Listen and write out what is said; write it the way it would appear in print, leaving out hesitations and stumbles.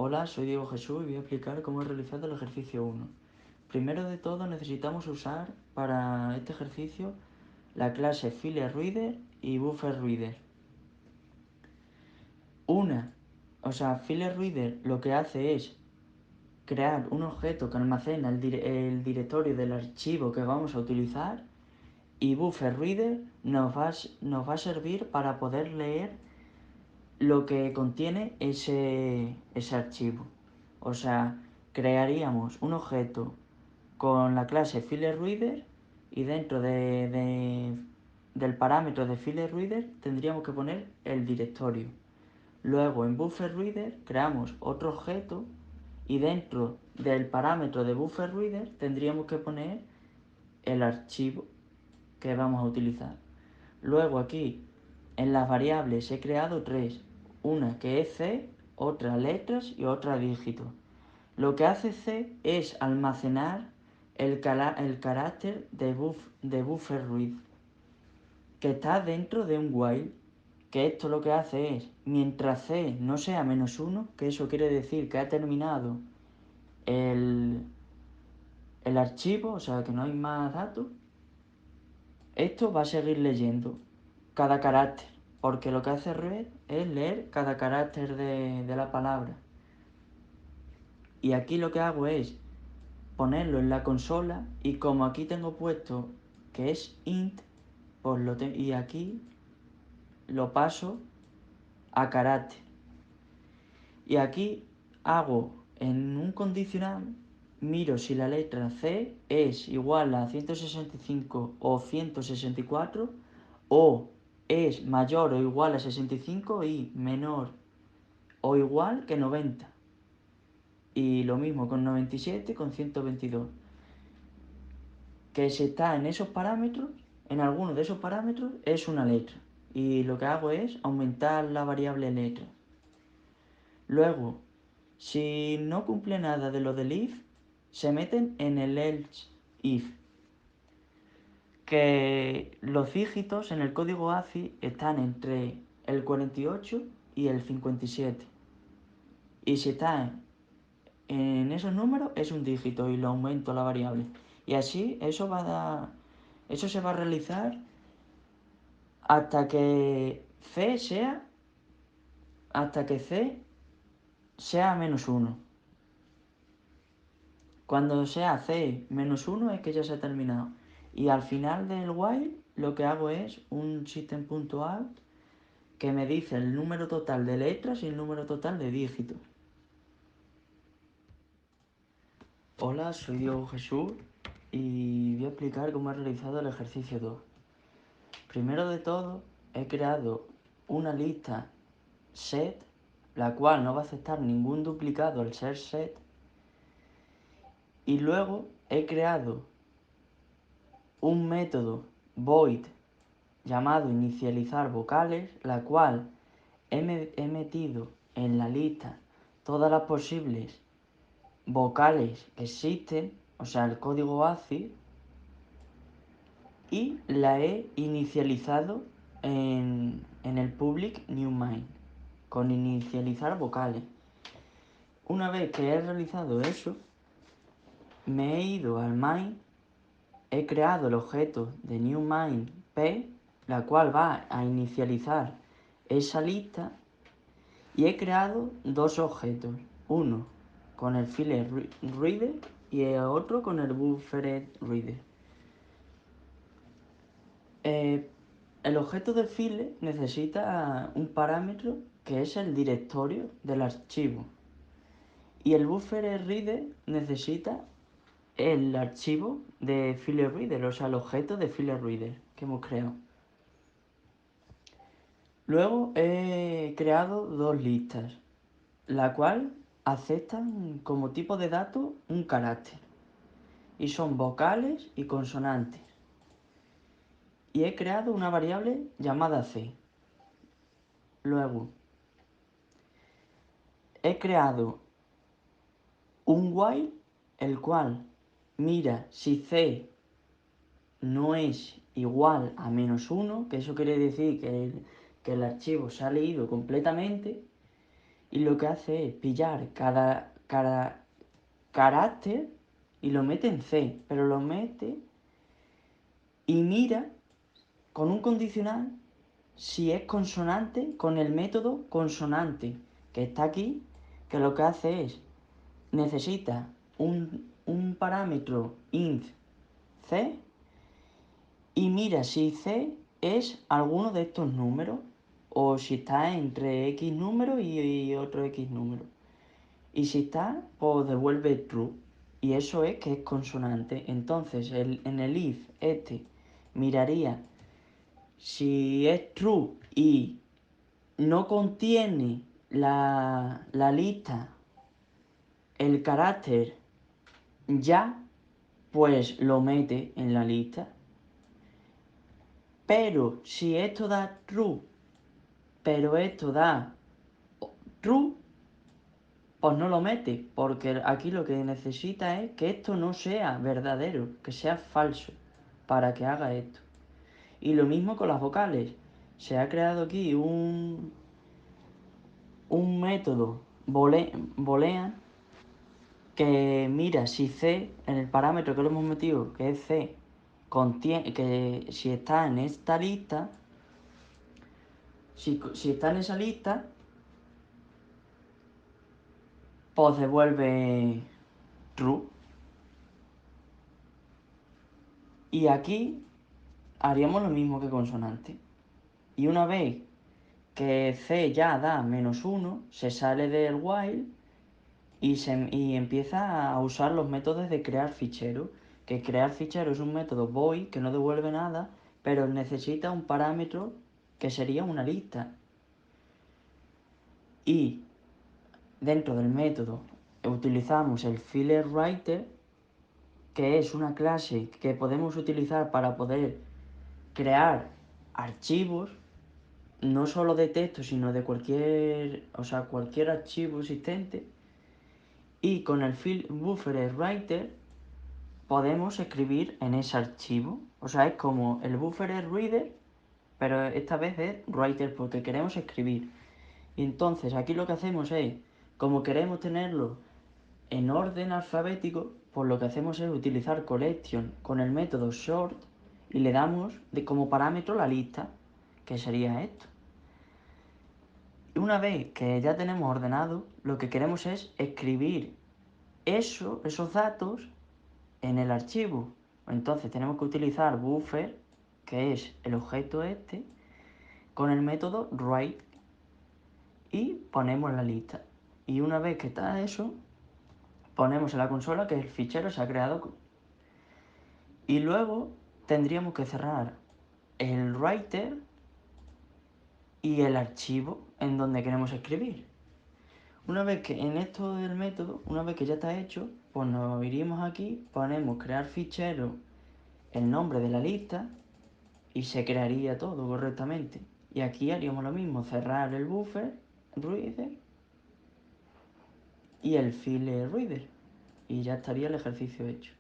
Hola, soy Diego Jesús y voy a explicar cómo he realizado el ejercicio 1. Primero de todo necesitamos usar para este ejercicio la clase FileReader y BufferReader. FileReader lo que hace es crear un objeto que almacena el directorio del archivo que vamos a utilizar, y BufferReader nos va a servir para poder leer lo que contiene ese archivo. O sea, crearíamos un objeto con la clase FileReader y dentro del parámetro de FileReader tendríamos que poner el directorio. Luego en BufferReader creamos otro objeto y dentro del parámetro de BufferReader tendríamos que poner el archivo que vamos a utilizar. Luego aquí en las variables he creado tres, una que es C, otra letras y otra dígitos. Lo que hace C es almacenar el carácter de BufferRead, que está dentro de un while, que esto lo que hace es, mientras C no sea -1, que eso quiere decir que ha terminado el archivo, o sea que no hay más datos, esto va a seguir leyendo cada carácter, porque lo que hace read es leer cada carácter de la palabra. Y aquí lo que hago es ponerlo en la consola, y como aquí tengo puesto que es int, pues y aquí lo paso a carácter. Y aquí hago en un condicional, miro si la letra C es igual a 165 o 164, o es mayor o igual a 65 y menor o igual que 90. Y lo mismo con 97, con 122. Que si está en esos parámetros, en alguno de esos parámetros, es una letra. Y lo que hago es aumentar la variable letra. Luego, si no cumple nada de lo del if, se meten en el else if. Que los dígitos en el código ACI están entre el 48 y el 57. Y si está en esos números es un dígito y lo aumento la variable. Y así eso se va a realizar hasta que C sea -1. Cuando sea C -1 es que ya se ha terminado. Y al final del while lo que hago es un system.out que me dice el número total de letras y el número total de dígitos. Hola, soy Diego Jesús y voy a explicar cómo he realizado el ejercicio 2. Primero de todo, he creado una lista set, la cual no va a aceptar ningún duplicado al ser set. Y luego he creado un método void llamado inicializar vocales, la cual he metido en la lista todas las posibles vocales que existen, o sea, el código ACI, y la he inicializado en el public new main, con inicializar vocales. Una vez que he realizado eso, me he ido al main, he creado el objeto de new main p, la cual va a inicializar esa lista, y he creado dos objetos, uno con el FileReader y el otro con el BufferReader. El objeto de file necesita un parámetro que es el directorio del archivo, y el BufferReader necesita el archivo de FileReader, o sea, el objeto de FileReader que hemos creado. Luego he creado dos listas, la cual aceptan como tipo de dato un carácter, y son vocales y consonantes. Y he creado una variable llamada C. Luego he creado un while, el cual mira si C no es igual a -1, que eso quiere decir que el archivo se ha leído completamente. y lo que hace es pillar cada carácter y lo mete en C, pero lo mete y mira con un condicional si es consonante con el método consonante que está aquí, que lo que hace es, necesita un parámetro int c y mira si c es alguno de estos números o si está entre x número y otro x número. Y si está, pues devuelve true. Y eso es que es consonante. Entonces en el if este miraría si es true y no contiene la lista el carácter ya, pues lo mete en la lista. Pero si esto da true, pero esto da true, pues no lo mete, porque aquí lo que necesita es que esto no sea verdadero, que sea falso, para que haga esto. Y lo mismo con las vocales. Se ha creado aquí un método boolean que mira si C, en el parámetro que le hemos metido, que es C, contiene, que si está en esta lista, si está en esa lista, pues devuelve true. Y aquí haríamos lo mismo que consonante. Y una vez que C ya da -1, se sale del while y empieza a usar los métodos de crear fichero. Que crear fichero es un método void que no devuelve nada, pero necesita un parámetro que sería una lista. Y dentro del método utilizamos el FileWriter, que es una clase que podemos utilizar para poder crear archivos, no solo de texto, sino de cualquier archivo existente. Y con el FileBufferWriter podemos escribir en ese archivo. O sea, es como el BufferedReader, pero esta vez es writer porque queremos escribir. Y entonces aquí lo que hacemos es, como queremos tenerlo en orden alfabético, pues lo que hacemos es utilizar collection con el método sort y le damos como parámetro la lista, que sería esto. Y una vez que ya tenemos ordenado, lo que queremos es escribir esos datos en el archivo. Entonces tenemos que utilizar buffer, que es el objeto este, con el método write y ponemos la lista. Y una vez que está eso, ponemos en la consola que el fichero se ha creado. Y luego tendríamos que cerrar el writer y el archivo en donde queremos escribir. Una vez que en esto del método, una vez que ya está hecho, pues nos iríamos aquí, ponemos crear fichero, el nombre de la lista y se crearía todo correctamente. Y aquí haríamos lo mismo, cerrar el buffer, reader y el file reader. Y ya estaría el ejercicio hecho.